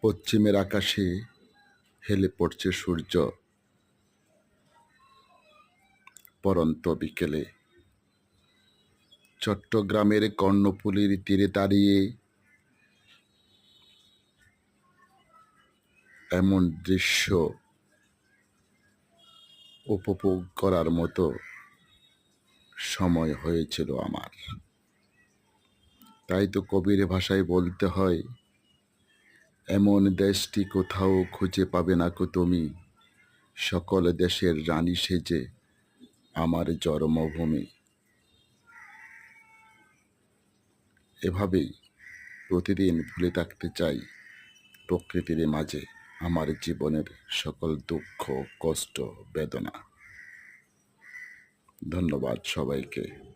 পশ্চিমের আকাশে হেলে পড়ছে সূর্য পরন্ত বিকেলে। চট্টগ্রামের কর্ণফুলীর তীরে দাঁড়িয়ে এমন দৃশ্য উপভোগ করার মতো সময় হয়েছিল আমার। তাই তো কবির ভাষায় বলতে হয়, এমন দেশটি কোথাও খুঁজে পাবে না কো তুমি, সকল দেশের রানী সেজে আমার জন্মভূমি। এভাবেই প্রতিদিন ভুলে থাকতে চাই প্রকৃতির মাঝে আমার জীবনের সকল দুঃখ, কষ্ট, বেদনা। ধন্যবাদ সবাইকে।